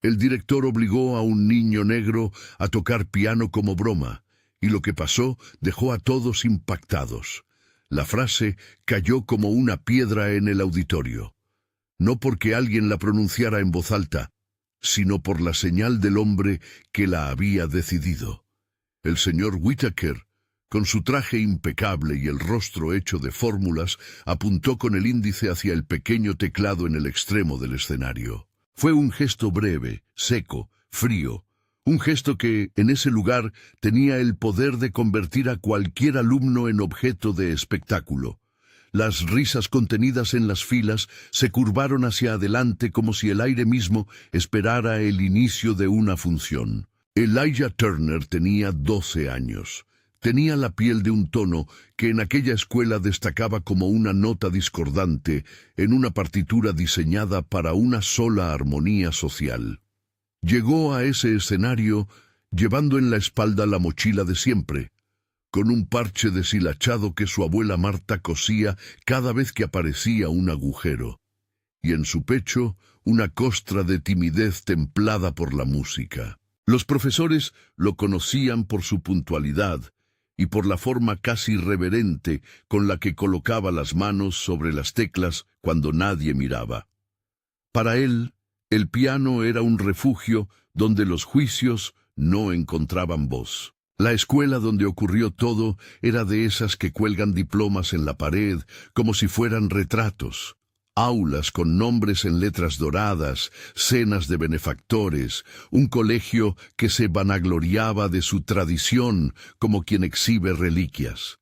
El director obligó a un niño negro a tocar piano como broma, y lo que pasó dejó a todos impactados. La frase cayó como una piedra en el auditorio, no porque alguien la pronunciara en voz alta, sino por la señal del hombre que la había decidido. El señor Whittaker, con su traje impecable y el rostro hecho de fórmulas, apuntó con el índice hacia el pequeño teclado en el extremo del escenario. Fue un gesto breve, seco, frío, un gesto que, en ese lugar, tenía el poder de convertir a cualquier alumno en objeto de espectáculo. Las risas contenidas en las filas se curvaron hacia adelante como si el aire mismo esperara el inicio de una función. Elijah Turner tenía 12 años. Tenía la piel de un tono que en aquella escuela destacaba como una nota discordante en una partitura diseñada para una sola armonía social. Llegó a ese escenario llevando en la espalda la mochila de siempre, con un parche deshilachado que su abuela Marta cosía cada vez que aparecía un agujero, y en su pecho una costra de timidez templada por la música. Los profesores lo conocían por su puntualidad y por la forma casi reverente con la que colocaba las manos sobre las teclas cuando nadie miraba. Para él, el piano era un refugio donde los juicios no encontraban voz. La escuela donde ocurrió todo era de esas que cuelgan diplomas en la pared como si fueran retratos. Aulas con nombres en letras doradas, cenas de benefactores, un colegio que se vanagloriaba de su tradición como quien exhibe reliquias.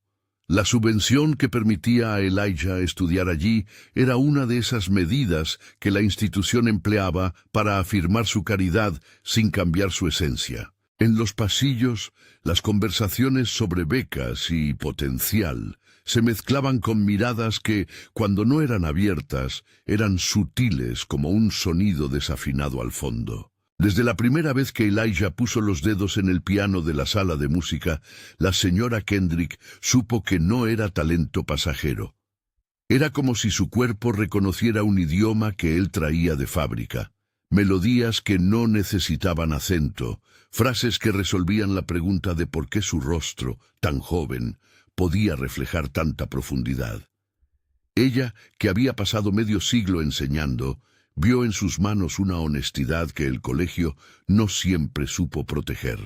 La subvención que permitía a Elijah estudiar allí era una de esas medidas que la institución empleaba para afirmar su caridad sin cambiar su esencia. En los pasillos, las conversaciones sobre becas y potencial se mezclaban con miradas que, cuando no eran abiertas, eran sutiles como un sonido desafinado al fondo. Desde la primera vez que Elijah puso los dedos en el piano de la sala de música, la señora Kendrick supo que no era talento pasajero. Era como si su cuerpo reconociera un idioma que él traía de fábrica. Melodías que no necesitaban acento, frases que resolvían la pregunta de por qué su rostro, tan joven, podía reflejar tanta profundidad. Ella, que había pasado medio siglo enseñando, vio en sus manos una honestidad que el colegio no siempre supo proteger.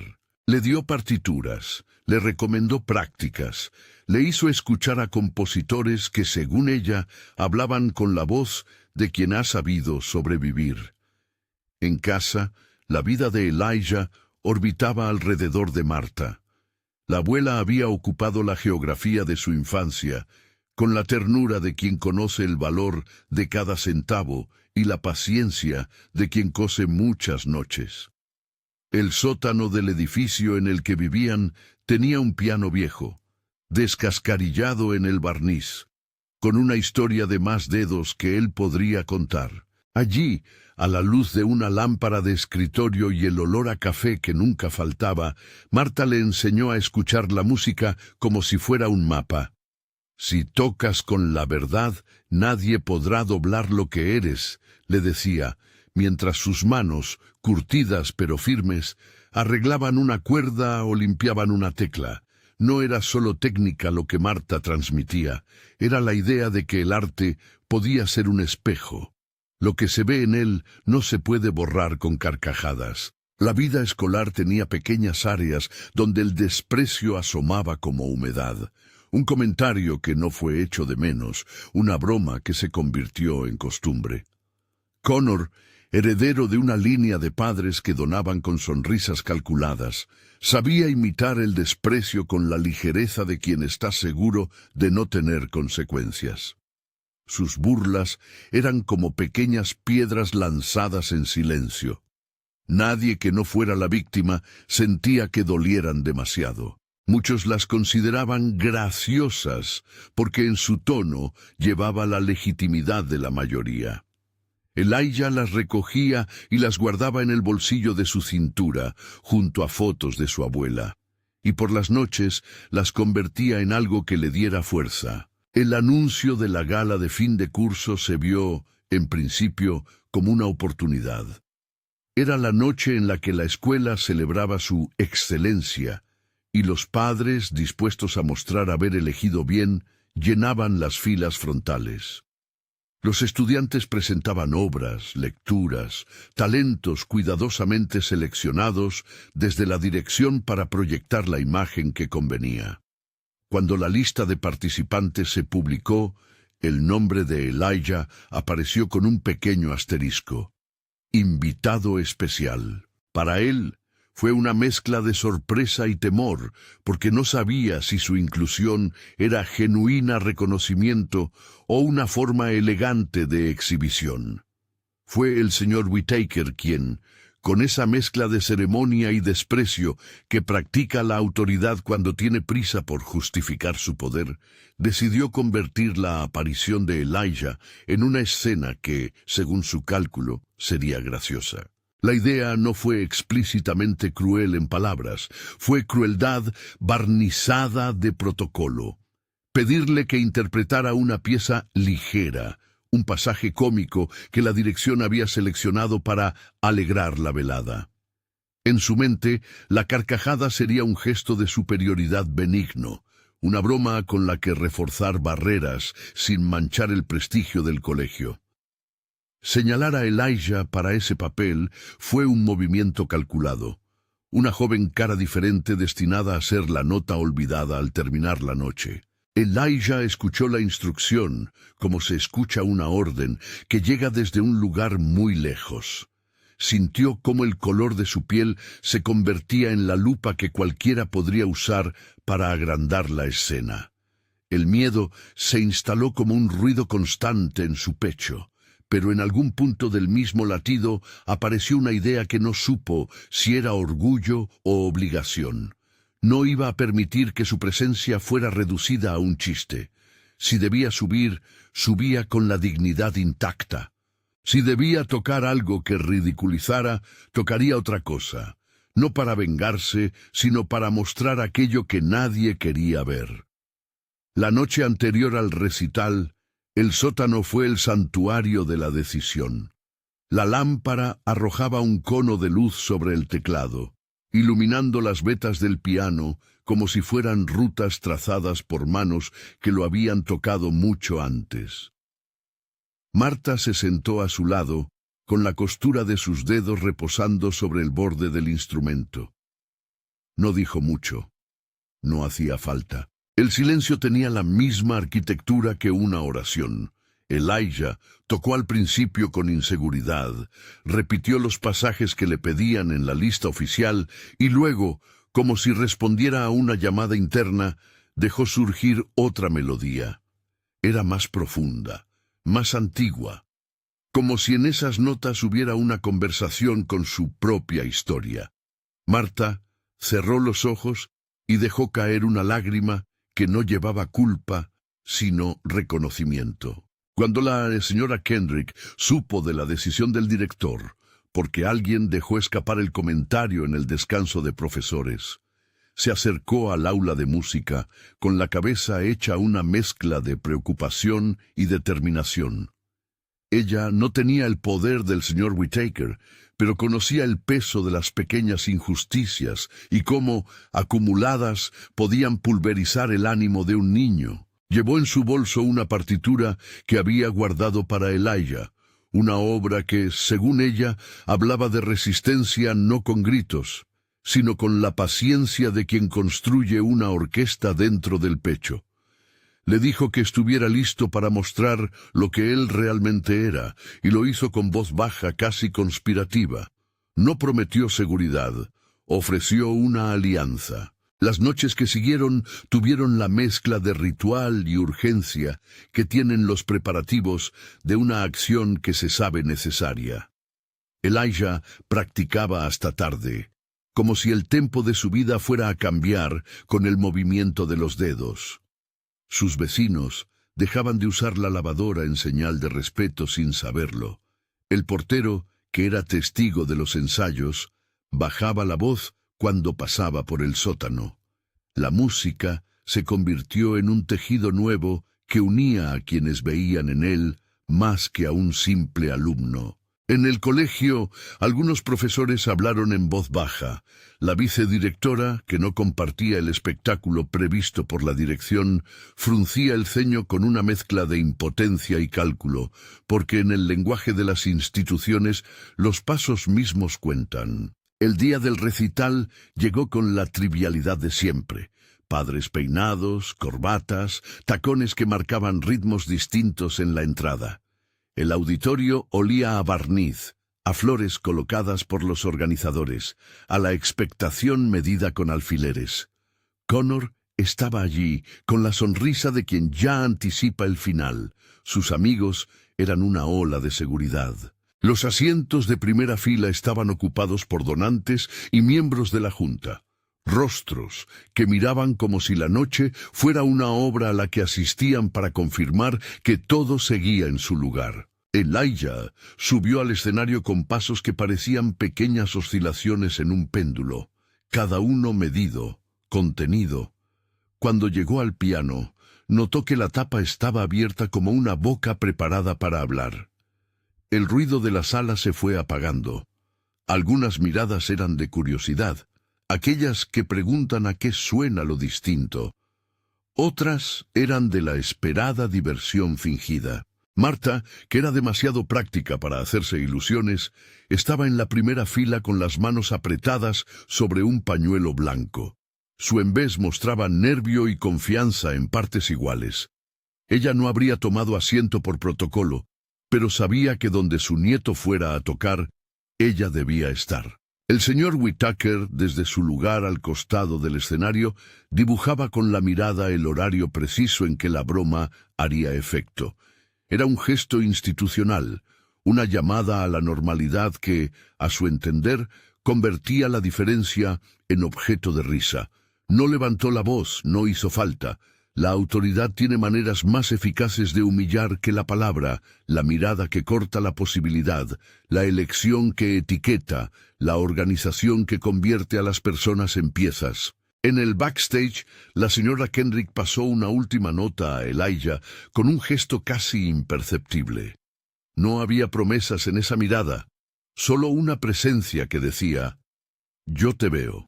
Le dio partituras, le recomendó prácticas, le hizo escuchar a compositores que, según ella, hablaban con la voz de quien ha sabido sobrevivir. En casa, la vida de Elijah orbitaba alrededor de Marta. La abuela había ocupado la geografía de su infancia, con la ternura de quien conoce el valor de cada centavo y la paciencia de quien cose muchas noches. El sótano del edificio en el que vivían tenía un piano viejo, descascarillado en el barniz, con una historia de más dedos que él podría contar. Allí, a la luz de una lámpara de escritorio y el olor a café que nunca faltaba, Marta le enseñó a escuchar la música como si fuera un mapa. «Si tocas con la verdad, nadie podrá doblar lo que eres», le decía, mientras sus manos, curtidas pero firmes, arreglaban una cuerda o limpiaban una tecla. No era solo técnica lo que Marta transmitía, era la idea de que el arte podía ser un espejo. Lo que se ve en él no se puede borrar con carcajadas. La vida escolar tenía pequeñas áreas donde el desprecio asomaba como humedad. Un comentario que no fue hecho de menos, una broma que se convirtió en costumbre. Connor, heredero de una línea de padres que donaban con sonrisas calculadas, sabía imitar el desprecio con la ligereza de quien está seguro de no tener consecuencias. Sus burlas eran como pequeñas piedras lanzadas en silencio. Nadie que no fuera la víctima sentía que dolieran demasiado. Muchos las consideraban graciosas porque en su tono llevaba la legitimidad de la mayoría. Elijah las recogía y las guardaba en el bolsillo de su cintura, junto a fotos de su abuela, y por las noches las convertía en algo que le diera fuerza. El anuncio de la gala de fin de curso se vio, en principio, como una oportunidad. Era la noche en la que la escuela celebraba su excelencia, y los padres, dispuestos a mostrar haber elegido bien, llenaban las filas frontales. Los estudiantes presentaban obras, lecturas, talentos cuidadosamente seleccionados desde la dirección para proyectar la imagen que convenía. Cuando la lista de participantes se publicó, el nombre de Elijah apareció con un pequeño asterisco. Invitado especial. Para él, fue una mezcla de sorpresa y temor, porque no sabía si su inclusión era genuina reconocimiento o una forma elegante de exhibición. Fue el señor Whittaker quien, con esa mezcla de ceremonia y desprecio que practica la autoridad cuando tiene prisa por justificar su poder, decidió convertir la aparición de Elijah en una escena que, según su cálculo, sería graciosa. La idea no fue explícitamente cruel en palabras, fue crueldad barnizada de protocolo. Pedirle que interpretara una pieza ligera, un pasaje cómico que la dirección había seleccionado para alegrar la velada. En su mente, la carcajada sería un gesto de superioridad benigno, una broma con la que reforzar barreras sin manchar el prestigio del colegio. Señalar a Elijah para ese papel fue un movimiento calculado, una joven cara diferente destinada a ser la nota olvidada al terminar la noche. Elijah escuchó la instrucción, como se escucha una orden, que llega desde un lugar muy lejos. Sintió cómo el color de su piel se convertía en la lupa que cualquiera podría usar para agrandar la escena. El miedo se instaló como un ruido constante en su pecho. Pero en algún punto del mismo latido apareció una idea que no supo si era orgullo o obligación. No iba a permitir que su presencia fuera reducida a un chiste. Si debía subir, subía con la dignidad intacta. Si debía tocar algo que ridiculizara, tocaría otra cosa, no para vengarse, sino para mostrar aquello que nadie quería ver. La noche anterior al recital, el sótano fue el santuario de la decisión. La lámpara arrojaba un cono de luz sobre el teclado, iluminando las vetas del piano como si fueran rutas trazadas por manos que lo habían tocado mucho antes. Marta se sentó a su lado, con la costura de sus dedos reposando sobre el borde del instrumento. No dijo mucho. No hacía falta. El silencio tenía la misma arquitectura que una oración. Elijah tocó al principio con inseguridad, repitió los pasajes que le pedían en la lista oficial y luego, como si respondiera a una llamada interna, dejó surgir otra melodía. Era más profunda, más antigua, como si en esas notas hubiera una conversación con su propia historia. Marta cerró los ojos y dejó caer una lágrima que no llevaba culpa, sino reconocimiento. Cuando la señora Kendrick supo de la decisión del director, porque alguien dejó escapar el comentario en el descanso de profesores, se acercó al aula de música con la cabeza hecha una mezcla de preocupación y determinación. Ella no tenía el poder del señor Whittaker, pero conocía el peso de las pequeñas injusticias y cómo, acumuladas, podían pulverizar el ánimo de un niño. Llevó en su bolso una partitura que había guardado para Elijah, una obra que, según ella, hablaba de resistencia no con gritos, sino con la paciencia de quien construye una orquesta dentro del pecho. Le dijo que estuviera listo para mostrar lo que él realmente era, y lo hizo con voz baja, casi conspirativa. No prometió seguridad, ofreció una alianza. Las noches que siguieron tuvieron la mezcla de ritual y urgencia que tienen los preparativos de una acción que se sabe necesaria. Elijah practicaba hasta tarde, como si el tempo de su vida fuera a cambiar con el movimiento de los dedos. Sus vecinos dejaban de usar la lavadora en señal de respeto sin saberlo. El portero, que era testigo de los ensayos, bajaba la voz cuando pasaba por el sótano. La música se convirtió en un tejido nuevo que unía a quienes veían en él más que a un simple alumno. En el colegio, algunos profesores hablaron en voz baja. La vicedirectora, que no compartía el espectáculo previsto por la dirección, fruncía el ceño con una mezcla de impotencia y cálculo, porque en el lenguaje de las instituciones los pasos mismos cuentan. El día del recital llegó con la trivialidad de siempre. Padres peinados, corbatas, tacones que marcaban ritmos distintos en la entrada. El auditorio olía a barniz, a flores colocadas por los organizadores, a la expectación medida con alfileres. Connor estaba allí, con la sonrisa de quien ya anticipa el final. Sus amigos eran una ola de seguridad. Los asientos de primera fila estaban ocupados por donantes y miembros de la Junta. Rostros que miraban como si la noche fuera una obra a la que asistían para confirmar que todo seguía en su lugar. Elijah subió al escenario con pasos que parecían pequeñas oscilaciones en un péndulo, cada uno medido, contenido. Cuando llegó al piano, notó que la tapa estaba abierta como una boca preparada para hablar. El ruido de la sala se fue apagando. Algunas miradas eran de curiosidad, aquellas que preguntan a qué suena lo distinto. Otras eran de la esperada diversión fingida. Marta, que era demasiado práctica para hacerse ilusiones, estaba en la primera fila con las manos apretadas sobre un pañuelo blanco. Su embés mostraba nervio y confianza en partes iguales. Ella no habría tomado asiento por protocolo, pero sabía que donde su nieto fuera a tocar, ella debía estar. El señor Whittaker, desde su lugar al costado del escenario, dibujaba con la mirada el horario preciso en que la broma haría efecto. Era un gesto institucional, una llamada a la normalidad que, a su entender, convertía la diferencia en objeto de risa. No levantó la voz, no hizo falta. La autoridad tiene maneras más eficaces de humillar que la palabra, la mirada que corta la posibilidad, la elección que etiqueta, la organización que convierte a las personas en piezas. En el backstage, la señora Kendrick pasó una última nota a Elijah con un gesto casi imperceptible. No había promesas en esa mirada, solo una presencia que decía, «Yo te veo».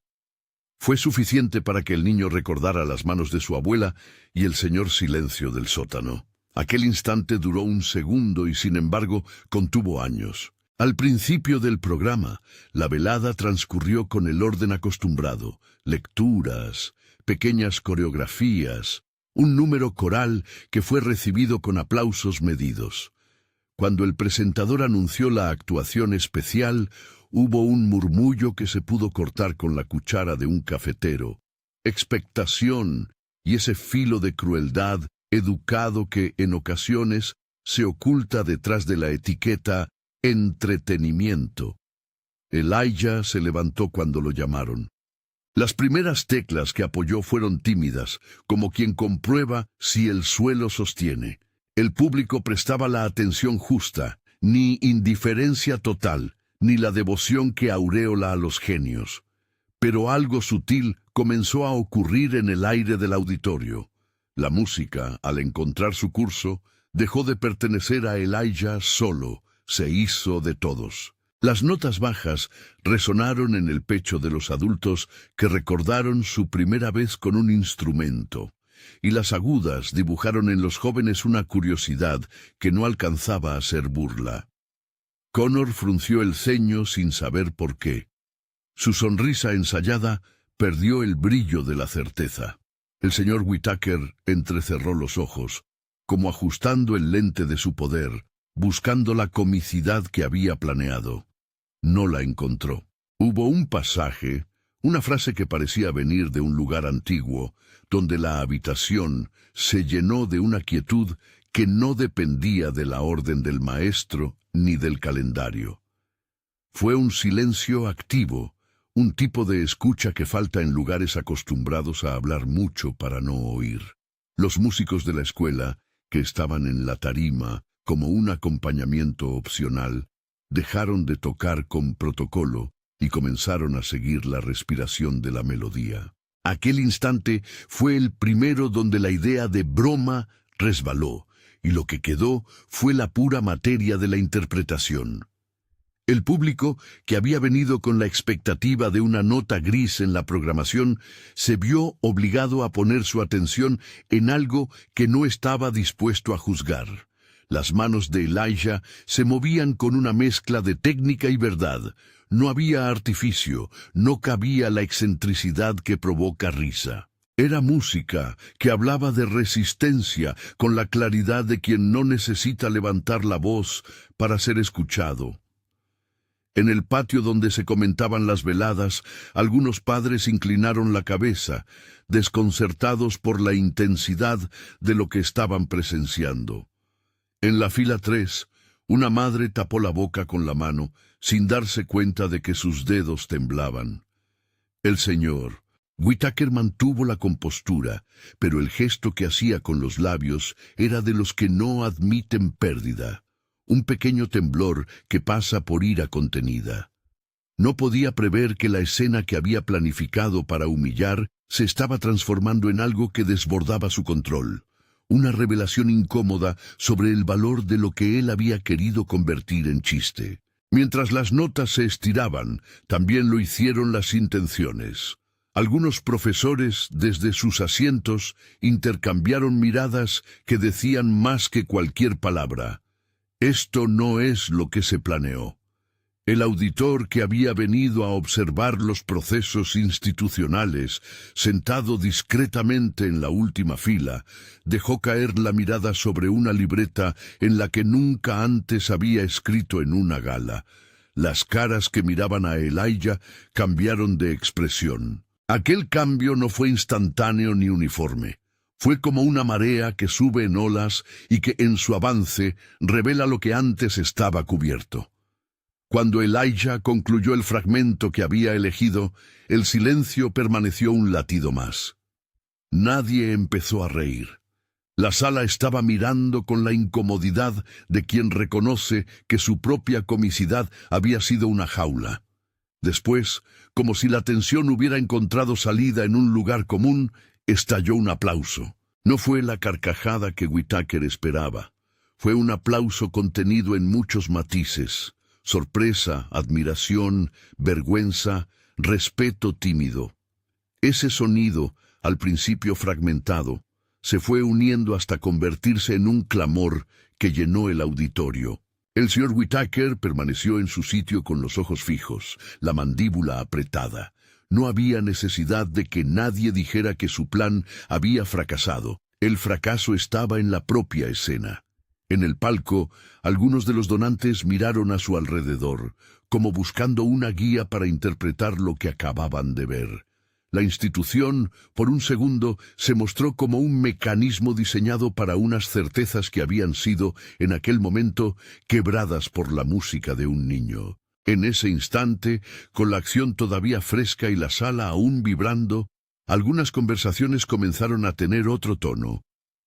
Fue suficiente para que el niño recordara las manos de su abuela y el señor silencio del sótano. Aquel instante duró un segundo y, sin embargo, contuvo años. Al principio del programa, la velada transcurrió con el orden acostumbrado, lecturas, pequeñas coreografías, un número coral que fue recibido con aplausos medidos. Cuando el presentador anunció la actuación especial, hubo un murmullo que se pudo cortar con la cuchara de un cafetero. Expectación y ese filo de crueldad educado que, en ocasiones, se oculta detrás de la etiqueta entretenimiento. Elijah se levantó cuando lo llamaron. Las primeras teclas que apoyó fueron tímidas, como quien comprueba si el suelo sostiene. El público prestaba la atención justa, ni indiferencia total, ni la devoción que aureola a los genios. Pero algo sutil comenzó a ocurrir en el aire del auditorio. La música, al encontrar su curso, dejó de pertenecer a Elijah solo, se hizo de todos. Las notas bajas resonaron en el pecho de los adultos que recordaron su primera vez con un instrumento, y las agudas dibujaron en los jóvenes una curiosidad que no alcanzaba a ser burla. Connor frunció el ceño sin saber por qué. Su sonrisa ensayada perdió el brillo de la certeza. El señor Whittaker entrecerró los ojos, como ajustando el lente de su poder, buscando la comicidad que había planeado. No la encontró. Hubo un pasaje, una frase que parecía venir de un lugar antiguo, donde la habitación se llenó de una quietud que no dependía de la orden del maestro ni del calendario. Fue un silencio activo, un tipo de escucha que falta en lugares acostumbrados a hablar mucho para no oír. Los músicos de la escuela, que estaban en la tarima como un acompañamiento opcional, dejaron de tocar con protocolo y comenzaron a seguir la respiración de la melodía. Aquel instante fue el primero donde la idea de broma resbaló, y lo que quedó fue la pura materia de la interpretación. El público, que había venido con la expectativa de una nota gris en la programación, se vio obligado a poner su atención en algo que no estaba dispuesto a juzgar. Las manos de Elijah se movían con una mezcla de técnica y verdad. No había artificio, no cabía la excentricidad que provoca risa. Era música que hablaba de resistencia con la claridad de quien no necesita levantar la voz para ser escuchado. En el patio donde se comentaban las veladas, algunos padres inclinaron la cabeza, desconcertados por la intensidad de lo que estaban presenciando. En la fila 3, una madre tapó la boca con la mano, sin darse cuenta de que sus dedos temblaban. El señor Whittaker mantuvo la compostura, pero el gesto que hacía con los labios era de los que no admiten pérdida. Un pequeño temblor que pasa por ira contenida. No podía prever que la escena que había planificado para humillar se estaba transformando en algo que desbordaba su control. Una revelación incómoda sobre el valor de lo que él había querido convertir en chiste. Mientras las notas se estiraban, también lo hicieron las intenciones. Algunos profesores, desde sus asientos, intercambiaron miradas que decían más que cualquier palabra. Esto no es lo que se planeó. El auditor que había venido a observar los procesos institucionales, sentado discretamente en la última fila, dejó caer la mirada sobre una libreta en la que nunca antes había escrito en una gala. Las caras que miraban a Elijah cambiaron de expresión. Aquel cambio no fue instantáneo ni uniforme. Fue como una marea que sube en olas y que en su avance revela lo que antes estaba cubierto. Cuando Elijah concluyó el fragmento que había elegido, el silencio permaneció un latido más. Nadie empezó a reír. La sala estaba mirando con la incomodidad de quien reconoce que su propia comicidad había sido una jaula. Después, como si la tensión hubiera encontrado salida en un lugar común, estalló un aplauso. No fue la carcajada que Whittaker esperaba. Fue un aplauso contenido en muchos matices. Sorpresa, admiración, vergüenza, respeto tímido. Ese sonido, al principio fragmentado, se fue uniendo hasta convertirse en un clamor que llenó el auditorio. El señor Whittaker permaneció en su sitio con los ojos fijos, la mandíbula apretada. No había necesidad de que nadie dijera que su plan había fracasado. El fracaso estaba en la propia escena. En el palco, algunos de los donantes miraron a su alrededor, como buscando una guía para interpretar lo que acababan de ver. La institución, por un segundo, se mostró como un mecanismo diseñado para unas certezas que habían sido, en aquel momento, quebradas por la música de un niño. En ese instante, con la acción todavía fresca y la sala aún vibrando, algunas conversaciones comenzaron a tener otro tono.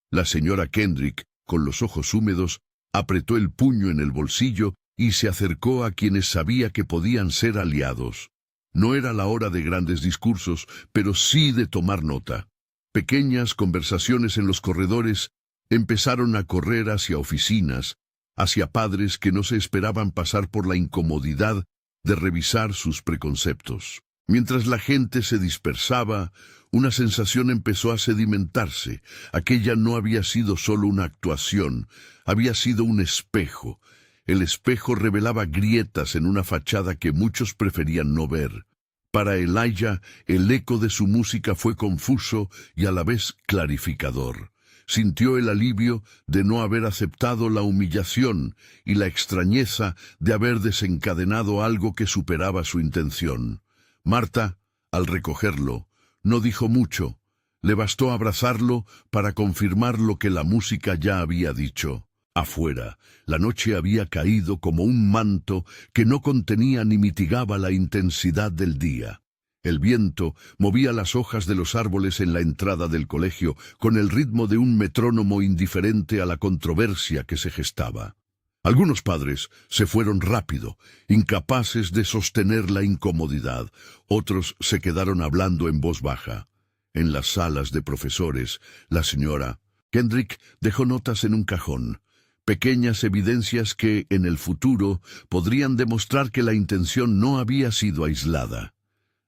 La señora Kendrick, con los ojos húmedos, apretó el puño en el bolsillo y se acercó a quienes sabía que podían ser aliados. No era la hora de grandes discursos, pero sí de tomar nota. Pequeñas conversaciones en los corredores empezaron a correr hacia oficinas, hacia padres que no se esperaban pasar por la incomodidad de revisar sus preconceptos. Mientras la gente se dispersaba, una sensación empezó a sedimentarse. Aquella no había sido solo una actuación, había sido un espejo. El espejo revelaba grietas en una fachada que muchos preferían no ver. Para Elijah, el eco de su música fue confuso y a la vez clarificador. Sintió el alivio de no haber aceptado la humillación y la extrañeza de haber desencadenado algo que superaba su intención. Marta, al recogerlo, no dijo mucho. Le bastó abrazarlo para confirmar lo que la música ya había dicho. Afuera, la noche había caído como un manto que no contenía ni mitigaba la intensidad del día. El viento movía las hojas de los árboles en la entrada del colegio con el ritmo de un metrónomo indiferente a la controversia que se gestaba. Algunos padres se fueron rápido, incapaces de sostener la incomodidad. Otros se quedaron hablando en voz baja. En las salas de profesores, la señora Kendrick dejó notas en un cajón. pequeñas evidencias que, en el futuro, podrían demostrar que la intención no había sido aislada.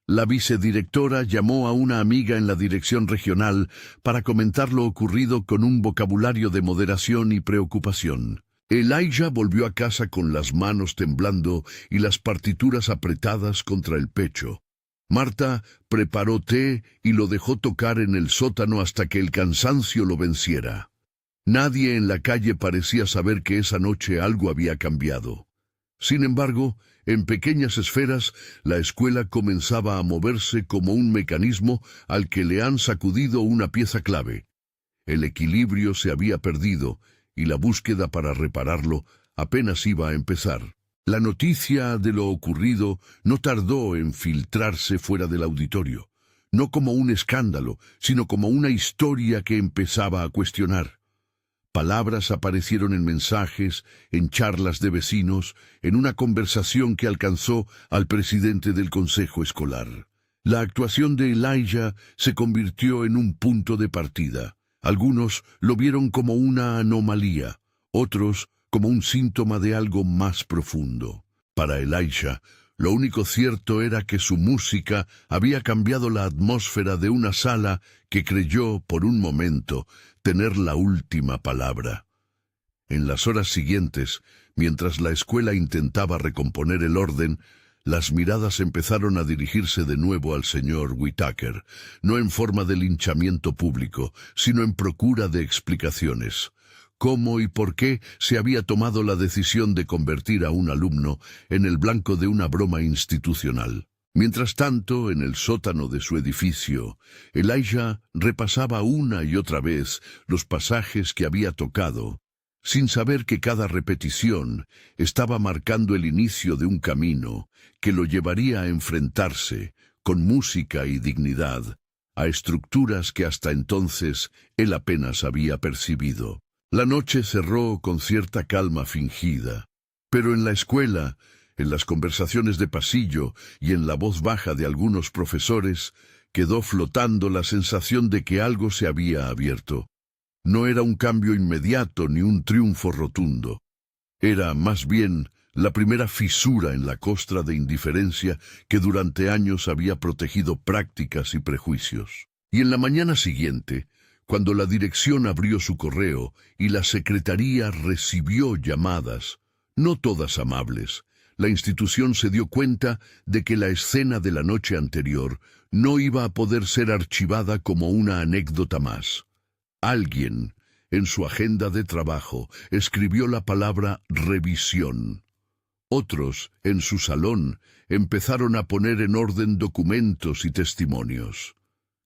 La vicedirectora llamó a una amiga en la dirección regional para comentar lo ocurrido con un vocabulario de moderación y preocupación. Elijah volvió a casa con las manos temblando y las partituras apretadas contra el pecho. Marta preparó té y lo dejó tocar en el sótano hasta que el cansancio lo venciera. Nadie en la calle parecía saber que esa noche algo había cambiado. Sin embargo, en pequeñas esferas, la escuela comenzaba a moverse como un mecanismo al que le han sacudido una pieza clave. El equilibrio se había perdido y la búsqueda para repararlo apenas iba a empezar. La noticia de lo ocurrido no tardó en filtrarse fuera del auditorio, no como un escándalo, sino como una historia que empezaba a cuestionar. Palabras aparecieron en mensajes, en charlas de vecinos, en una conversación que alcanzó al presidente del consejo escolar. La actuación de Elijah se convirtió en un punto de partida. Algunos lo vieron como una anomalía, otros como un síntoma de algo más profundo. Para Elijah, lo único cierto era que su música había cambiado la atmósfera de una sala que creyó, por un momento, tener la última palabra. En las horas siguientes, mientras la escuela intentaba recomponer el orden, las miradas empezaron a dirigirse de nuevo al señor Whitaker, no en forma de linchamiento público, sino en procura de explicaciones. ¿Cómo y por qué se había tomado la decisión de convertir a un alumno en el blanco de una broma institucional? Mientras tanto, en el sótano de su edificio, Elijah repasaba una y otra vez los pasajes que había tocado, sin saber que cada repetición estaba marcando el inicio de un camino que lo llevaría a enfrentarse, con música y dignidad, a estructuras que hasta entonces él apenas había percibido. La noche cerró con cierta calma fingida, pero en la escuela, en las conversaciones de pasillo y en la voz baja de algunos profesores, quedó flotando la sensación de que algo se había abierto. No era un cambio inmediato ni un triunfo rotundo. Era, más bien, la primera fisura en la costra de indiferencia que durante años había protegido prácticas y prejuicios. Y en la mañana siguiente, cuando la dirección abrió su correo y la secretaría recibió llamadas, no todas amables, la institución se dio cuenta de que la escena de la noche anterior no iba a poder ser archivada como una anécdota más. Alguien, en su agenda de trabajo, escribió la palabra revisión. Otros, en su salón, empezaron a poner en orden documentos y testimonios.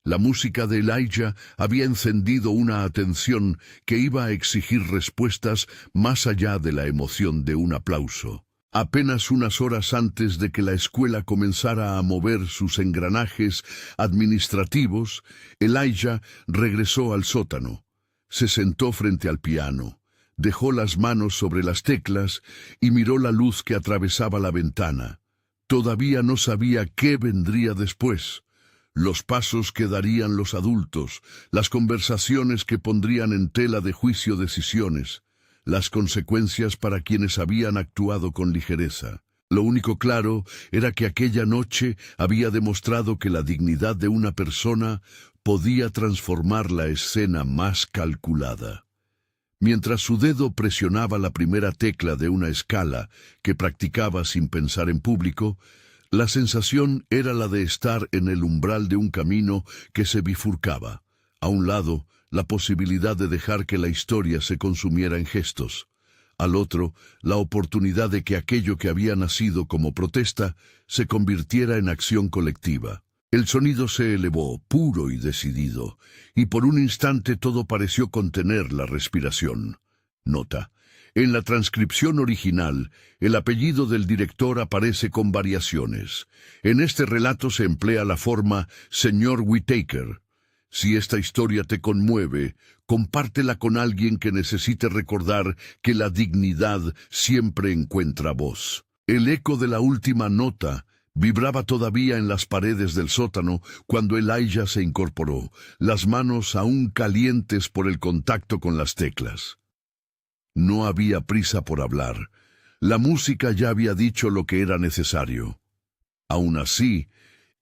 La música de Elijah había encendido una atención que iba a exigir respuestas más allá de la emoción de un aplauso. Apenas unas horas antes de que la escuela comenzara a mover sus engranajes administrativos, Elijah regresó al sótano. Se sentó frente al piano, dejó las manos sobre las teclas y miró la luz que atravesaba la ventana. Todavía no sabía qué vendría después. Los pasos que darían los adultos, las conversaciones que pondrían en tela de juicio decisiones, las consecuencias para quienes habían actuado con ligereza. Lo único claro era que aquella noche había demostrado que la dignidad de una persona podía transformar la escena más calculada. Mientras su dedo presionaba la primera tecla de una escala que practicaba sin pensar en público, la sensación era la de estar en el umbral de un camino que se bifurcaba. A un lado, la posibilidad de dejar que la historia se consumiera en gestos. Al otro, la oportunidad de que aquello que había nacido como protesta se convirtiera en acción colectiva. El sonido se elevó, puro y decidido, y por un instante todo pareció contener la respiración. Nota: en la transcripción original, el apellido del director aparece con variaciones. En este relato se emplea la forma señor Whitaker. Si esta historia te conmueve, compártela con alguien que necesite recordar que la dignidad siempre encuentra voz. El eco de la última nota vibraba todavía en las paredes del sótano cuando Elijah se incorporó, las manos aún calientes por el contacto con las teclas. No había prisa por hablar. La música ya había dicho lo que era necesario. Aún así,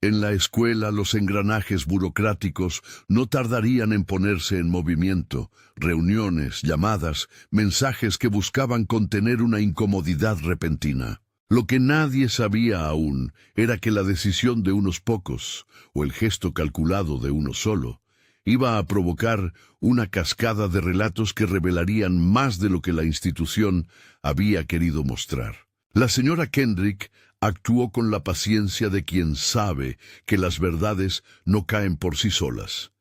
en la escuela los engranajes burocráticos no tardarían en ponerse en movimiento, reuniones, llamadas, mensajes que buscaban contener una incomodidad repentina. Lo que nadie sabía aún era que la decisión de unos pocos, o el gesto calculado de uno solo, iba a provocar una cascada de relatos que revelarían más de lo que la institución había querido mostrar. La señora Kendrick actuó con la paciencia de quien sabe que las verdades no caen por sí solas.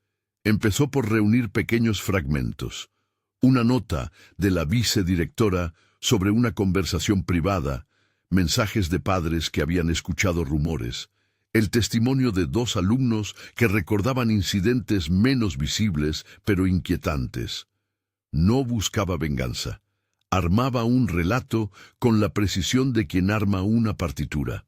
Empezó por reunir pequeños fragmentos. Una nota de la vicedirectora sobre una conversación privada, mensajes de padres que habían escuchado rumores, el testimonio de 2 alumnos que recordaban incidentes menos visibles pero inquietantes. No buscaba venganza. Armaba un relato con la precisión de quien arma una partitura.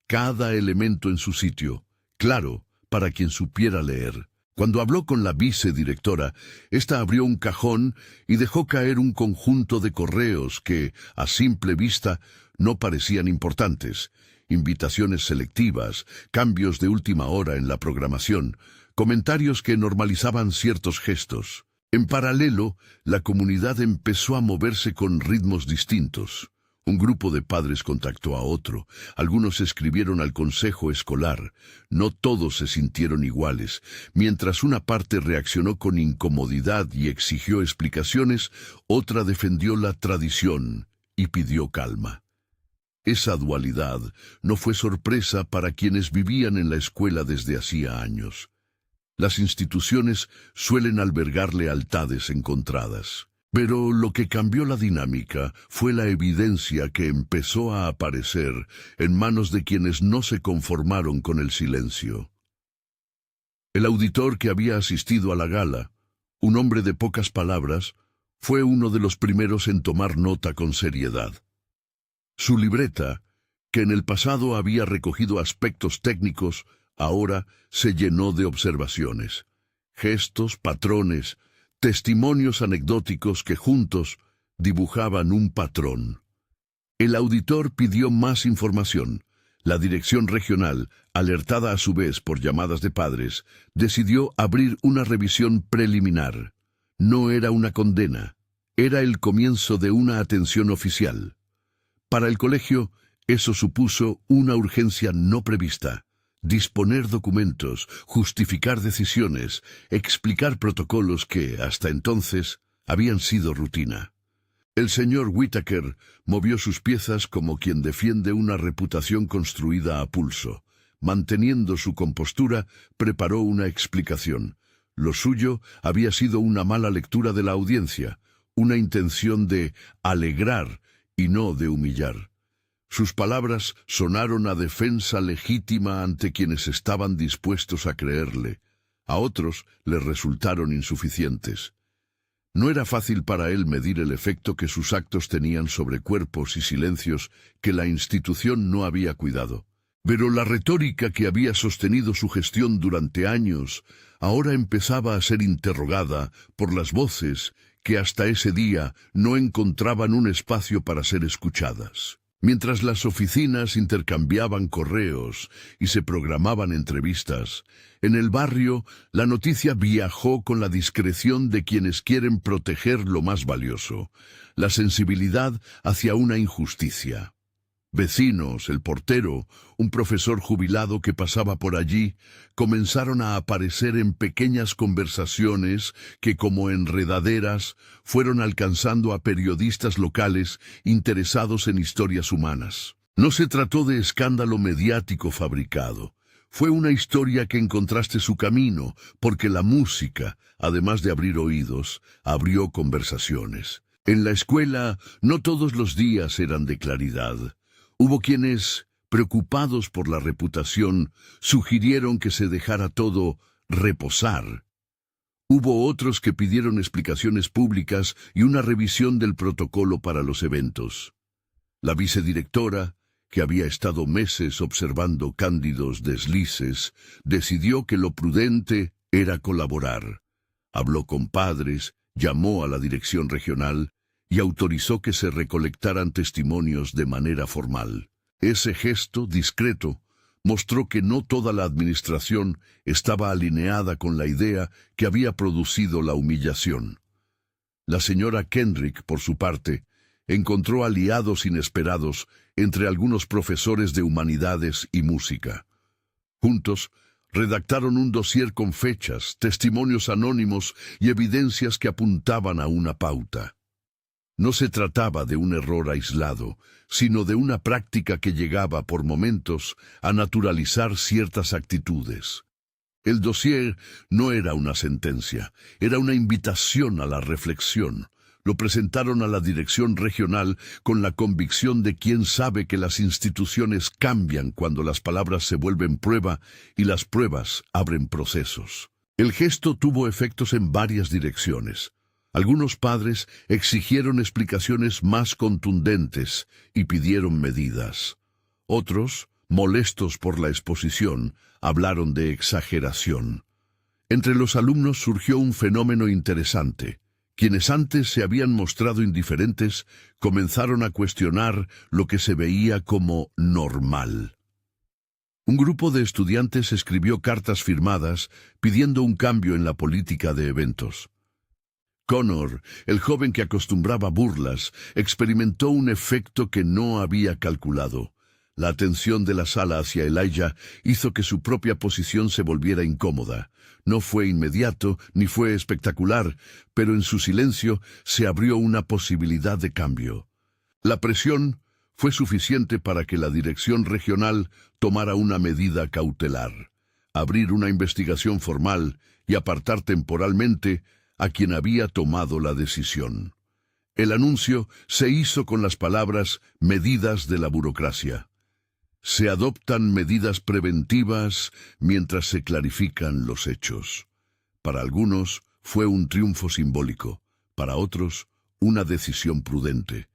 Cada elemento en su sitio, claro, para quien supiera leer. Cuando habló con la vicedirectora, ésta abrió un cajón y dejó caer un conjunto de correos que, a simple vista, no parecían importantes. Invitaciones selectivas, cambios de última hora en la programación, comentarios que normalizaban ciertos gestos. En paralelo, la comunidad empezó a moverse con ritmos distintos. Un grupo de padres contactó a otro. Algunos escribieron al consejo escolar. No todos se sintieron iguales. Mientras una parte reaccionó con incomodidad y exigió explicaciones, otra defendió la tradición y pidió calma. Esa dualidad no fue sorpresa para quienes vivían en la escuela desde hacía años. Las instituciones suelen albergar lealtades encontradas. Pero lo que cambió la dinámica fue la evidencia que empezó a aparecer en manos de quienes no se conformaron con el silencio. El auditor que había asistido a la gala, un hombre de pocas palabras, fue uno de los primeros en tomar nota con seriedad. Su libreta, que en el pasado había recogido aspectos técnicos, ahora se llenó de observaciones, gestos, patrones, testimonios anecdóticos que juntos dibujaban un patrón. El auditor pidió más información. La dirección regional, alertada a su vez por llamadas de padres, decidió abrir una revisión preliminar. No era una condena, era el comienzo de una atención oficial. Para el colegio, eso supuso una urgencia no prevista. Disponer documentos, justificar decisiones, explicar protocolos que, hasta entonces, habían sido rutina. El señor Whittaker movió sus piezas como quien defiende una reputación construida a pulso. Manteniendo su compostura, preparó una explicación. Lo suyo había sido una mala lectura de la audiencia, una intención de alegrar y no de humillar. Sus palabras sonaron a defensa legítima ante quienes estaban dispuestos a creerle. A otros les resultaron insuficientes. No era fácil para él medir el efecto que sus actos tenían sobre cuerpos y silencios que la institución no había cuidado. Pero la retórica que había sostenido su gestión durante años ahora empezaba a ser interrogada por las voces que hasta ese día no encontraban un espacio para ser escuchadas. Mientras las oficinas intercambiaban correos y se programaban entrevistas, en el barrio la noticia viajó con la discreción de quienes quieren proteger lo más valioso, la sensibilidad hacia una injusticia. Vecinos, el portero, un profesor jubilado que pasaba por allí, comenzaron a aparecer en pequeñas conversaciones que, como enredaderas, fueron alcanzando a periodistas locales interesados en historias humanas. No se trató de escándalo mediático fabricado. Fue una historia que encontraste su camino, porque la música, además de abrir oídos, abrió conversaciones. En la escuela, no todos los días eran de claridad. Hubo quienes, preocupados por la reputación, sugirieron que se dejara todo reposar. Hubo otros que pidieron explicaciones públicas y una revisión del protocolo para los eventos. La vicedirectora, que había estado meses observando cándidos deslices, decidió que lo prudente era colaborar. Habló con padres, llamó a la dirección regional y autorizó que se recolectaran testimonios de manera formal. Ese gesto, discreto, mostró que no toda la administración estaba alineada con la idea que había producido la humillación. La señora Kendrick, por su parte, encontró aliados inesperados entre algunos profesores de humanidades y música. Juntos, redactaron un dossier con fechas, testimonios anónimos y evidencias que apuntaban a una pauta. No se trataba de un error aislado, sino de una práctica que llegaba por momentos a naturalizar ciertas actitudes. El dossier no era una sentencia, era una invitación a la reflexión. Lo presentaron a la dirección regional con la convicción de quien sabe que las instituciones cambian cuando las palabras se vuelven prueba y las pruebas abren procesos. El gesto tuvo efectos en varias direcciones. Algunos padres exigieron explicaciones más contundentes y pidieron medidas. Otros, molestos por la exposición, hablaron de exageración. Entre los alumnos surgió un fenómeno interesante. Quienes antes se habían mostrado indiferentes comenzaron a cuestionar lo que se veía como normal. Un grupo de estudiantes escribió cartas firmadas pidiendo un cambio en la política de eventos. Connor, el joven que acostumbraba burlas, experimentó un efecto que no había calculado. La atención de la sala hacia Elijah hizo que su propia posición se volviera incómoda. No fue inmediato ni fue espectacular, pero en su silencio se abrió una posibilidad de cambio. La presión fue suficiente para que la dirección regional tomara una medida cautelar, abrir una investigación formal y apartar temporalmente a quien había tomado la decisión. El anuncio se hizo con las palabras «medidas de la burocracia». Se adoptan medidas preventivas mientras se clarifican los hechos. Para algunos fue un triunfo simbólico, para otros una decisión prudente.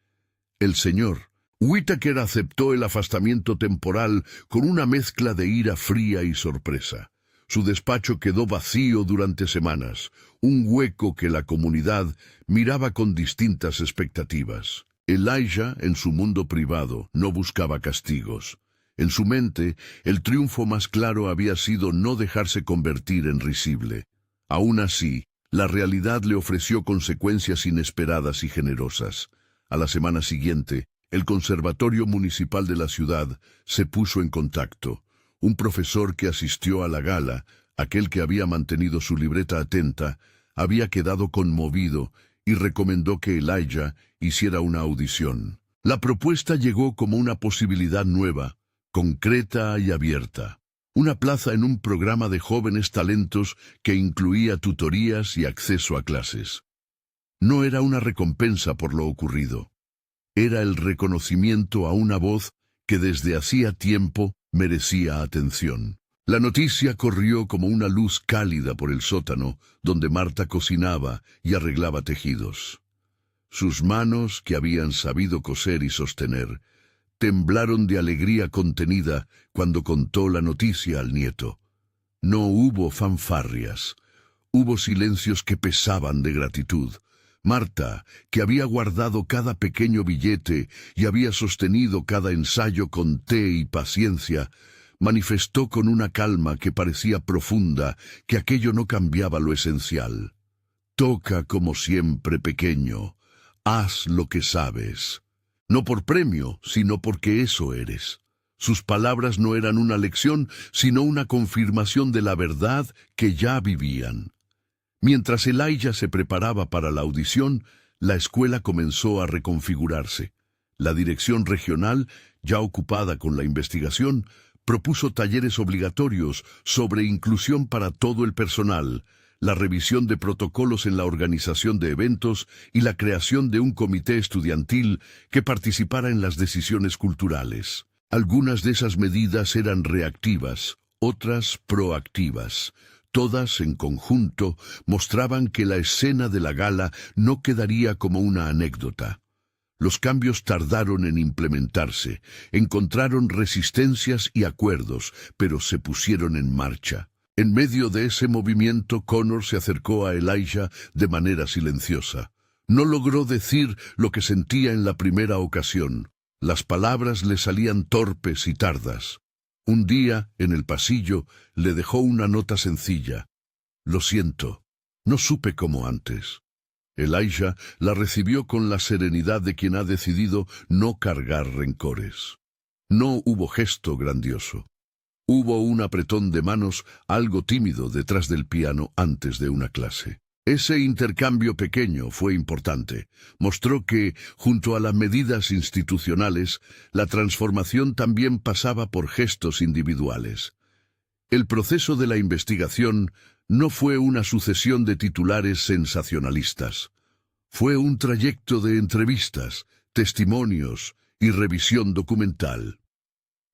El señor Whittaker aceptó el afastamiento temporal con una mezcla de ira fría y sorpresa. Su despacho quedó vacío durante semanas, un hueco que la comunidad miraba con distintas expectativas. Elijah, en su mundo privado, no buscaba castigos. En su mente, el triunfo más claro había sido no dejarse convertir en risible. Aún así, la realidad le ofreció consecuencias inesperadas y generosas. A la semana siguiente, el Conservatorio Municipal de la ciudad se puso en contacto. Un profesor que asistió a la gala, aquel que había mantenido su libreta atenta, había quedado conmovido y recomendó que Elijah hiciera una audición. La propuesta llegó como una posibilidad nueva, concreta y abierta. Una plaza en un programa de jóvenes talentos que incluía tutorías y acceso a clases. No era una recompensa por lo ocurrido. Era el reconocimiento a una voz que desde hacía tiempo merecía atención. La noticia corrió como una luz cálida por el sótano, donde Marta cocinaba y arreglaba tejidos. Sus manos, que habían sabido coser y sostener, temblaron de alegría contenida cuando contó la noticia al nieto. No hubo fanfarrias, hubo silencios que pesaban de gratitud. Marta, que había guardado cada pequeño billete y había sostenido cada ensayo con té y paciencia, manifestó con una calma que parecía profunda que aquello no cambiaba lo esencial. Toca como siempre, pequeño, haz lo que sabes. No por premio, sino porque eso eres. Sus palabras no eran una lección, sino una confirmación de la verdad que ya vivían. Mientras Elijah se preparaba para la audición, la escuela comenzó a reconfigurarse. La dirección regional, ya ocupada con la investigación, propuso talleres obligatorios sobre inclusión para todo el personal, la revisión de protocolos en la organización de eventos y la creación de un comité estudiantil que participara en las decisiones culturales. Algunas de esas medidas eran reactivas, otras proactivas. Todas, en conjunto, mostraban que la escena de la gala no quedaría como una anécdota. Los cambios tardaron en implementarse, encontraron resistencias y acuerdos, pero se pusieron en marcha. En medio de ese movimiento, Connor se acercó a Elijah de manera silenciosa. No logró decir lo que sentía en la primera ocasión. Las palabras le salían torpes y tardas. Un día, en el pasillo, le dejó una nota sencilla. Lo siento, no supe como antes. Elijah la recibió con la serenidad de quien ha decidido no cargar rencores. No hubo gesto grandioso. Hubo un apretón de manos algo tímido detrás del piano antes de una clase. Ese intercambio pequeño fue importante. Mostró que, junto a las medidas institucionales, la transformación también pasaba por gestos individuales. El proceso de la investigación no fue una sucesión de titulares sensacionalistas. Fue un trayecto de entrevistas, testimonios y revisión documental.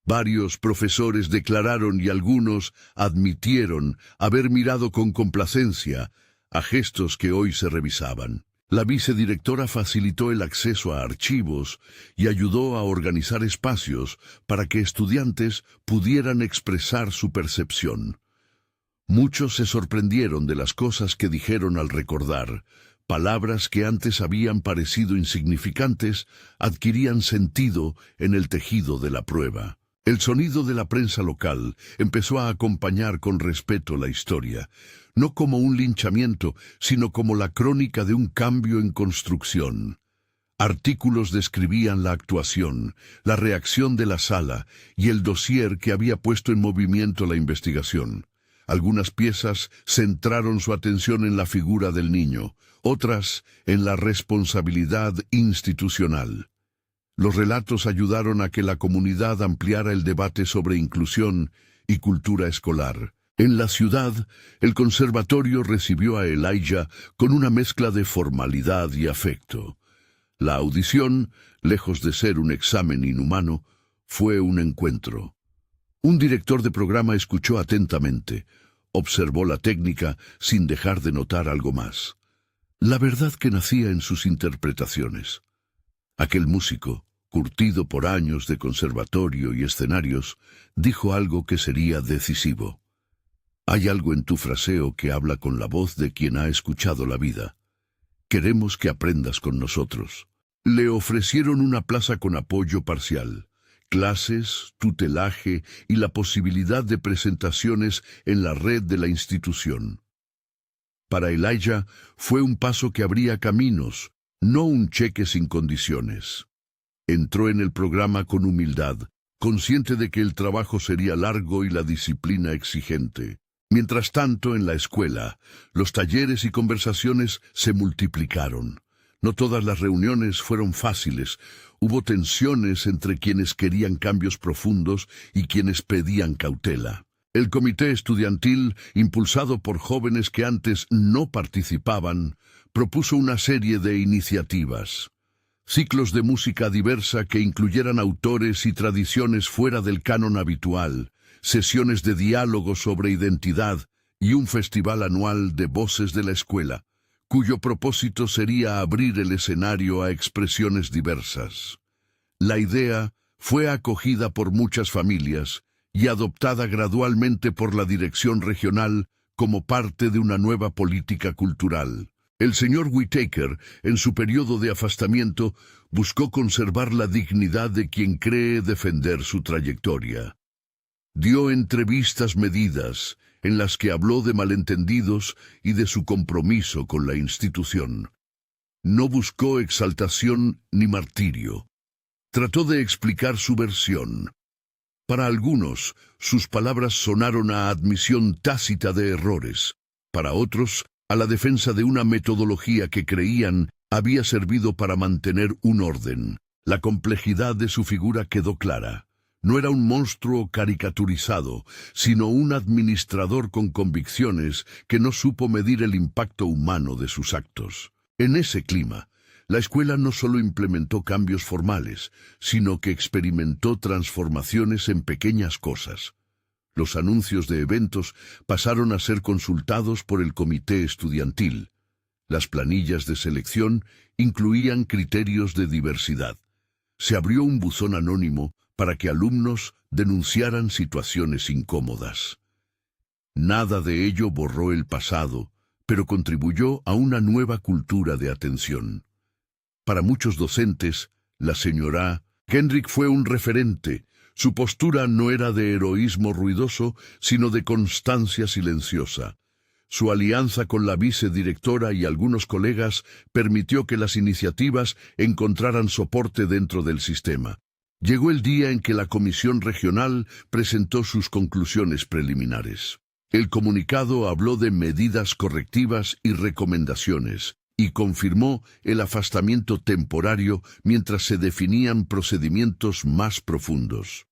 Varios profesores declararon y algunos admitieron haber mirado con complacencia a gestos que hoy se revisaban. La vicedirectora facilitó el acceso a archivos y ayudó a organizar espacios para que estudiantes pudieran expresar su percepción. Muchos se sorprendieron de las cosas que dijeron al recordar. Palabras que antes habían parecido insignificantes adquirían sentido en el tejido de la prueba. El sonido de la prensa local empezó a acompañar con respeto la historia, no como un linchamiento, sino como la crónica de un cambio en construcción. Artículos describían la actuación, la reacción de la sala y el dossier que había puesto en movimiento la investigación. Algunas piezas centraron su atención en la figura del niño, otras en la responsabilidad institucional. Los relatos ayudaron a que la comunidad ampliara el debate sobre inclusión y cultura escolar. En la ciudad, el conservatorio recibió a Elijah con una mezcla de formalidad y afecto. La audición, lejos de ser un examen inhumano, fue un encuentro. Un director de programa escuchó atentamente, observó la técnica sin dejar de notar algo más. La verdad que nacía en sus interpretaciones. Aquel músico, curtido por años de conservatorio y escenarios, dijo algo que sería decisivo. Hay algo en tu fraseo que habla con la voz de quien ha escuchado la vida. Queremos que aprendas con nosotros. Le ofrecieron una plaza con apoyo parcial, clases, tutelaje y la posibilidad de presentaciones en la red de la institución. Para Elijah fue un paso que abría caminos, no un cheque sin condiciones. Entró en el programa con humildad, consciente de que el trabajo sería largo y la disciplina exigente. Mientras tanto, en la escuela, los talleres y conversaciones se multiplicaron. No todas las reuniones fueron fáciles. Hubo tensiones entre quienes querían cambios profundos y quienes pedían cautela. El comité estudiantil, impulsado por jóvenes que antes no participaban, propuso una serie de iniciativas. Ciclos de música diversa que incluyeran autores y tradiciones fuera del canon habitual, sesiones de diálogo sobre identidad y un festival anual de voces de la escuela, cuyo propósito sería abrir el escenario a expresiones diversas. La idea fue acogida por muchas familias y adoptada gradualmente por la dirección regional como parte de una nueva política cultural. El señor Whittaker, en su periodo de afastamiento, buscó conservar la dignidad de quien cree defender su trayectoria. Dio entrevistas medidas, en las que habló de malentendidos y de su compromiso con la institución. No buscó exaltación ni martirio. Trató de explicar su versión. Para algunos, sus palabras sonaron a admisión tácita de errores. Para otros, a la defensa de una metodología que creían había servido para mantener un orden. La complejidad de su figura quedó clara. No era un monstruo caricaturizado, sino un administrador con convicciones que no supo medir el impacto humano de sus actos. En ese clima, la escuela no solo implementó cambios formales, sino que experimentó transformaciones en pequeñas cosas. Los anuncios de eventos pasaron a ser consultados por el comité estudiantil. Las planillas de selección incluían criterios de diversidad. Se abrió un buzón anónimo para que alumnos denunciaran situaciones incómodas. Nada de ello borró el pasado, pero contribuyó a una nueva cultura de atención. Para muchos docentes, la señora Kendrick fue un referente. Su postura no era de heroísmo ruidoso, sino de constancia silenciosa. Su alianza con la vicedirectora y algunos colegas permitió que las iniciativas encontraran soporte dentro del sistema. Llegó el día en que la Comisión Regional presentó sus conclusiones preliminares. El comunicado habló de medidas correctivas y recomendaciones, y confirmó el afastamiento temporario mientras se definían procedimientos más profundos.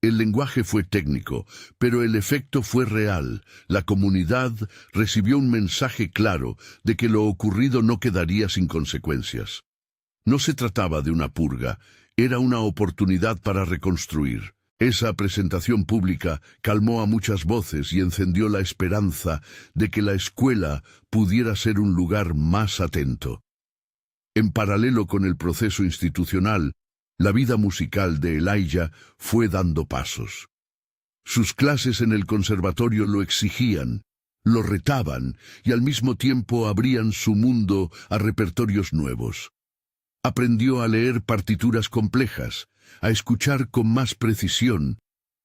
El lenguaje fue técnico, pero el efecto fue real. La comunidad recibió un mensaje claro de que lo ocurrido no quedaría sin consecuencias. No se trataba de una purga, era una oportunidad para reconstruir. Esa presentación pública calmó a muchas voces y encendió la esperanza de que la escuela pudiera ser un lugar más atento. En paralelo con el proceso institucional, la vida musical de Elijah fue dando pasos. Sus clases en el conservatorio lo exigían, lo retaban y al mismo tiempo abrían su mundo a repertorios nuevos. Aprendió a leer partituras complejas, a escuchar con más precisión,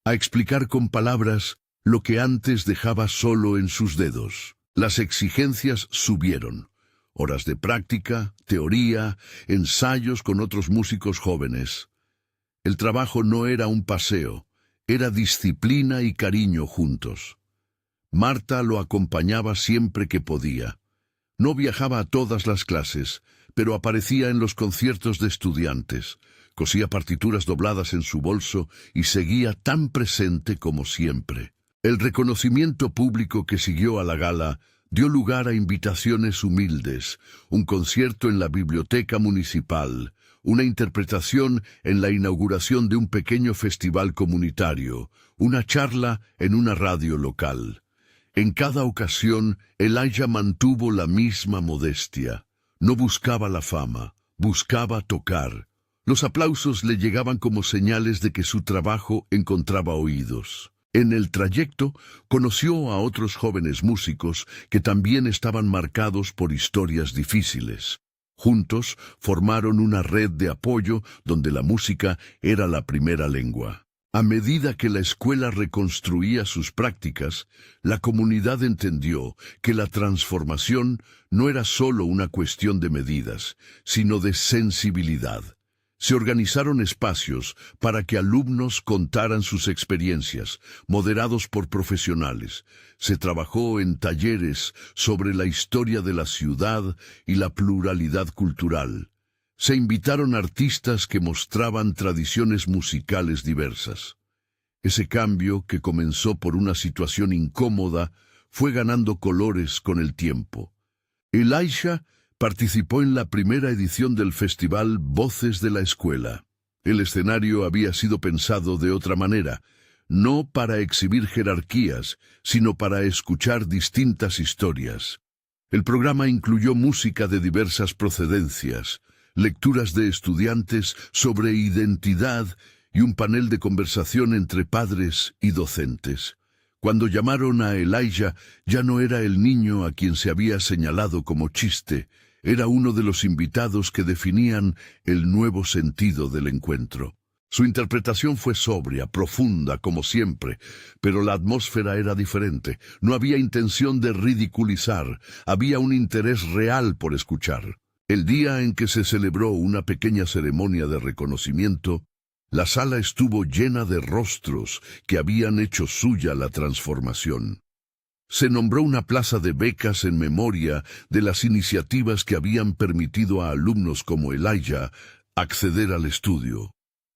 a explicar con palabras lo que antes dejaba solo en sus dedos. Las exigencias subieron. Horas de práctica, teoría, ensayos con otros músicos jóvenes. El trabajo no era un paseo, era disciplina y cariño juntos. Marta lo acompañaba siempre que podía. No viajaba a todas las clases, pero aparecía en los conciertos de estudiantes, cosía partituras dobladas en su bolso y seguía tan presente como siempre. El reconocimiento público que siguió a la gala dio lugar a invitaciones humildes, un concierto en la biblioteca municipal, una interpretación en la inauguración de un pequeño festival comunitario, una charla en una radio local. En cada ocasión, Elijah mantuvo la misma modestia. No buscaba la fama, buscaba tocar. Los aplausos le llegaban como señales de que su trabajo encontraba oídos. En el trayecto, conoció a otros jóvenes músicos que también estaban marcados por historias difíciles. Juntos formaron una red de apoyo donde la música era la primera lengua. A medida que la escuela reconstruía sus prácticas, la comunidad entendió que la transformación no era solo una cuestión de medidas, sino de sensibilidad. Se organizaron espacios para que alumnos contaran sus experiencias, moderados por profesionales. Se trabajó en talleres sobre la historia de la ciudad y la pluralidad cultural. Se invitaron artistas que mostraban tradiciones musicales diversas. Ese cambio, que comenzó por una situación incómoda, fue ganando colores con el tiempo. Elijah participó en la primera edición del festival Voces de la Escuela. El escenario había sido pensado de otra manera, no para exhibir jerarquías, sino para escuchar distintas historias. El programa incluyó música de diversas procedencias, lecturas de estudiantes sobre identidad y un panel de conversación entre padres y docentes. Cuando llamaron a Elijah, ya no era el niño a quien se había señalado como chiste, era uno de los invitados que definían el nuevo sentido del encuentro. Su interpretación fue sobria, profunda, como siempre, pero la atmósfera era diferente. No había intención de ridiculizar, había un interés real por escuchar. El día en que se celebró una pequeña ceremonia de reconocimiento, la sala estuvo llena de rostros que habían hecho suya la transformación. Se nombró una plaza de becas en memoria de las iniciativas que habían permitido a alumnos como Elijah acceder al estudio.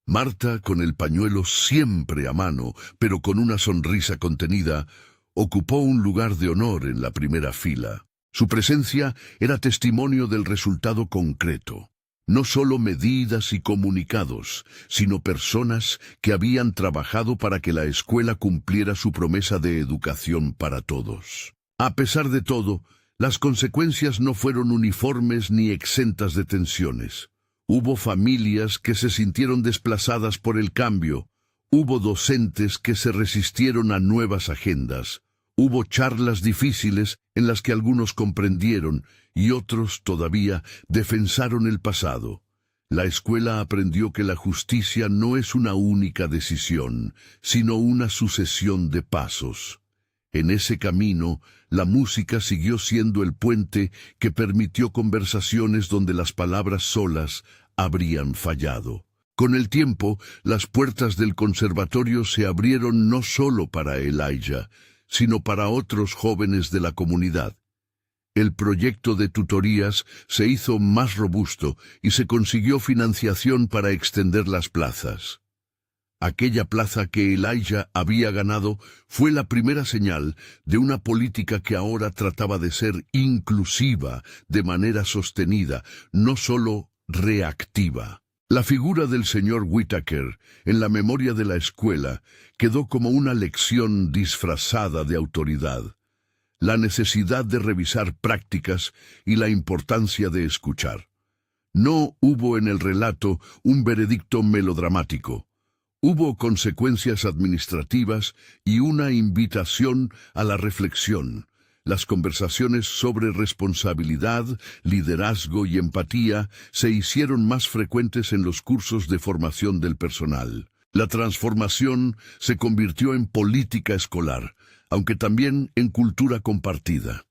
Marta, con el pañuelo siempre a mano, pero con una sonrisa contenida, ocupó un lugar de honor en la primera fila. Su presencia era testimonio del resultado concreto. No solo medidas y comunicados, sino personas que habían trabajado para que la escuela cumpliera su promesa de educación para todos. A pesar de todo, las consecuencias no fueron uniformes ni exentas de tensiones. Hubo familias que se sintieron desplazadas por el cambio, hubo docentes que se resistieron a nuevas agendas, Hubo charlas difíciles en las que algunos comprendieron y otros todavía defensaron el pasado. La escuela aprendió que la justicia no es una única decisión, sino una sucesión de pasos. En ese camino, la música siguió siendo el puente que permitió conversaciones donde las palabras solas habrían fallado. Con el tiempo, las puertas del conservatorio se abrieron no solo para Elijah, sino para otros jóvenes de la comunidad. El proyecto de tutorías se hizo más robusto y se consiguió financiación para extender las plazas. Aquella plaza que Elijah había ganado fue la primera señal de una política que ahora trataba de ser inclusiva de manera sostenida, no solo reactiva. La figura del señor Whittaker en la memoria de la escuela quedó como una lección disfrazada de autoridad. La necesidad de revisar prácticas y la importancia de escuchar. No hubo en el relato un veredicto melodramático. Hubo consecuencias administrativas y una invitación a la reflexión. Las conversaciones sobre responsabilidad, liderazgo y empatía se hicieron más frecuentes en los cursos de formación del personal. La transformación se convirtió en política escolar, aunque también en cultura compartida.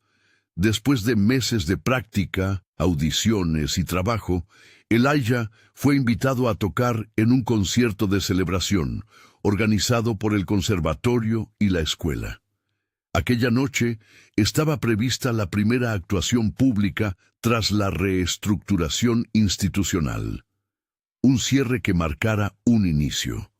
Después de meses de práctica, audiciones y trabajo, Elijah fue invitado a tocar en un concierto de celebración, organizado por el conservatorio y la escuela. Aquella noche estaba prevista la primera actuación pública tras la reestructuración institucional. Un cierre que marcara un inicio.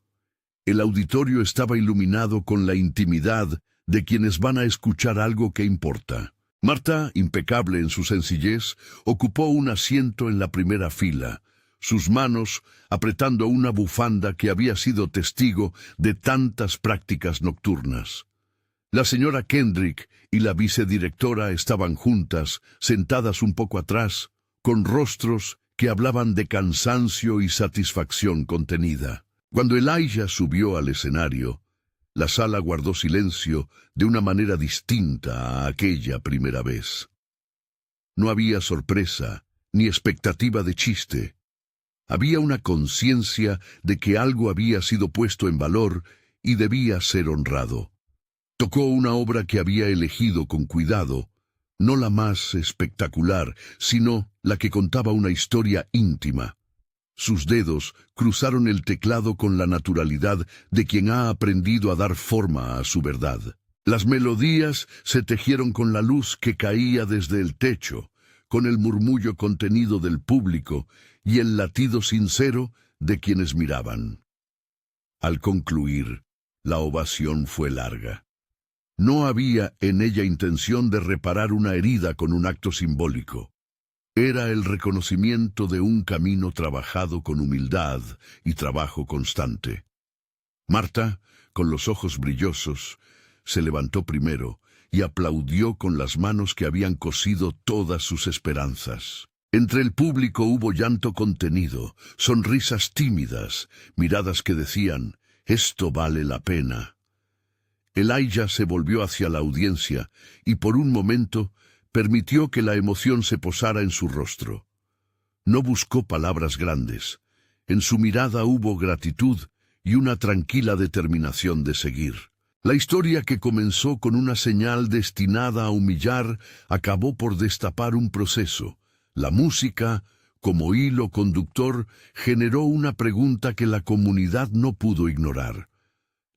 El auditorio estaba iluminado con la intimidad de quienes van a escuchar algo que importa. Marta, impecable en su sencillez, ocupó un asiento en la primera fila, sus manos apretando una bufanda que había sido testigo de tantas prácticas nocturnas. La señora Kendrick y la vicedirectora estaban juntas, sentadas un poco atrás, con rostros que hablaban de cansancio y satisfacción contenida. Cuando Elijah subió al escenario, la sala guardó silencio de una manera distinta a aquella primera vez. No había sorpresa ni expectativa de chiste. Había una conciencia de que algo había sido puesto en valor y debía ser honrado. Tocó una obra que había elegido con cuidado, no la más espectacular, sino la que contaba una historia íntima. Sus dedos cruzaron el teclado con la naturalidad de quien ha aprendido a dar forma a su verdad. Las melodías se tejieron con la luz que caía desde el techo, con el murmullo contenido del público y el latido sincero de quienes miraban. Al concluir, la ovación fue larga. No había en ella intención de reparar una herida con un acto simbólico. Era el reconocimiento de un camino trabajado con humildad y trabajo constante. Marta, con los ojos brillosos, se levantó primero y aplaudió con las manos que habían cosido todas sus esperanzas. Entre el público hubo llanto contenido, sonrisas tímidas, miradas que decían, «Esto vale la pena». Elijah se volvió hacia la audiencia y por un momento permitió que la emoción se posara en su rostro. No buscó palabras grandes. En su mirada hubo gratitud y una tranquila determinación de seguir. La historia que comenzó con una señal destinada a humillar acabó por destapar un proceso. La música, como hilo conductor, generó una pregunta que la comunidad no pudo ignorar.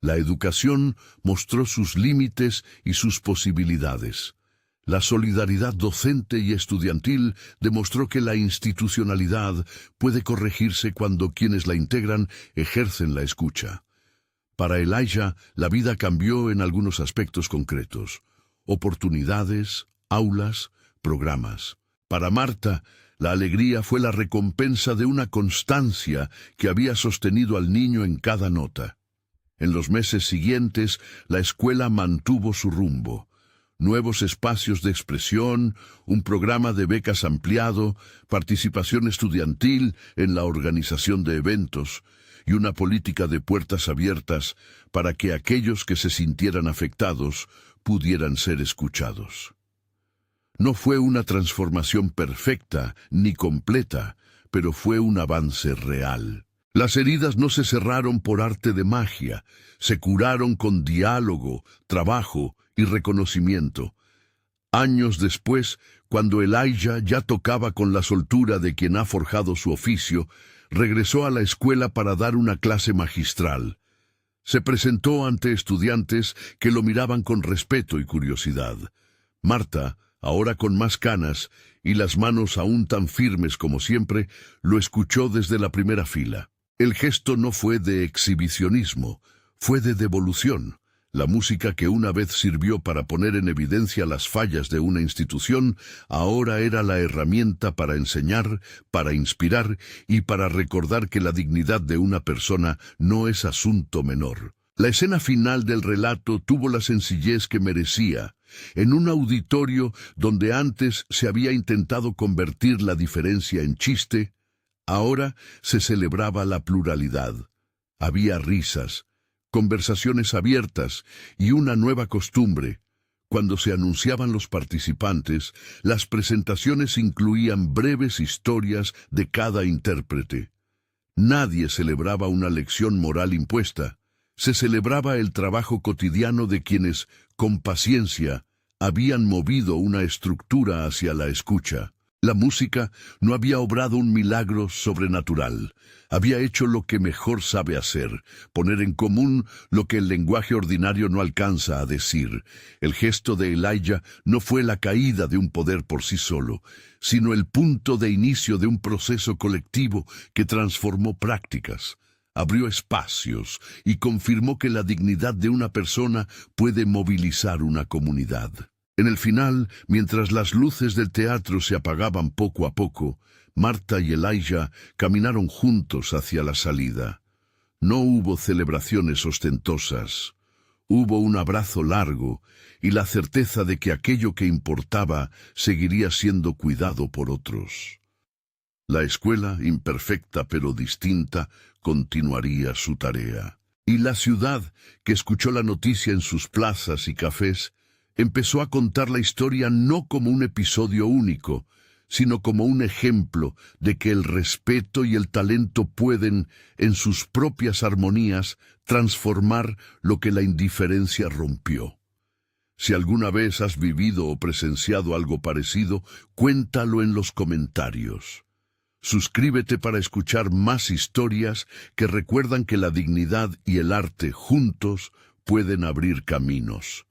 La educación mostró sus límites y sus posibilidades. La solidaridad docente y estudiantil demostró que la institucionalidad puede corregirse cuando quienes la integran ejercen la escucha. Para Elijah, la vida cambió en algunos aspectos concretos: oportunidades, aulas, programas. Para Marta, la alegría fue la recompensa de una constancia que había sostenido al niño en cada nota. En los meses siguientes, la escuela mantuvo su rumbo. Nuevos espacios de expresión, un programa de becas ampliado, participación estudiantil en la organización de eventos y una política de puertas abiertas para que aquellos que se sintieran afectados pudieran ser escuchados. No fue una transformación perfecta ni completa, pero fue un avance real. Las heridas no se cerraron por arte de magia, se curaron con diálogo, trabajo y reconocimiento. Años después, cuando Elijah ya tocaba con la soltura de quien ha forjado su oficio, regresó a la escuela para dar una clase magistral. Se presentó ante estudiantes que lo miraban con respeto y curiosidad. Marta, ahora con más canas y las manos aún tan firmes como siempre, lo escuchó desde la primera fila. El gesto no fue de exhibicionismo, fue de devolución. La música que una vez sirvió para poner en evidencia las fallas de una institución, ahora era la herramienta para enseñar, para inspirar y para recordar que la dignidad de una persona no es asunto menor. La escena final del relato tuvo la sencillez que merecía. En un auditorio donde antes se había intentado convertir la diferencia en chiste, ahora se celebraba la pluralidad. Había risas, conversaciones abiertas y una nueva costumbre. Cuando se anunciaban los participantes, las presentaciones incluían breves historias de cada intérprete. Nadie celebraba una lección moral impuesta. Se celebraba el trabajo cotidiano de quienes, con paciencia, habían movido una estructura hacia la escucha. La música no había obrado un milagro sobrenatural. Había hecho lo que mejor sabe hacer, poner en común lo que el lenguaje ordinario no alcanza a decir. El gesto de Elijah no fue la caída de un poder por sí solo, sino el punto de inicio de un proceso colectivo que transformó prácticas, abrió espacios y confirmó que la dignidad de una persona puede movilizar una comunidad. En el final, mientras las luces del teatro se apagaban poco a poco, Marta y Elijah caminaron juntos hacia la salida. No hubo celebraciones ostentosas. Hubo un abrazo largo y la certeza de que aquello que importaba seguiría siendo cuidado por otros. La escuela, imperfecta pero distinta, continuaría su tarea. Y la ciudad, que escuchó la noticia en sus plazas y cafés, empezó a contar la historia no como un episodio único, sino como un ejemplo de que el respeto y el talento pueden, en sus propias armonías, transformar lo que la indiferencia rompió. Si alguna vez has vivido o presenciado algo parecido, cuéntalo en los comentarios. Suscríbete para escuchar más historias que recuerdan que la dignidad y el arte juntos pueden abrir caminos.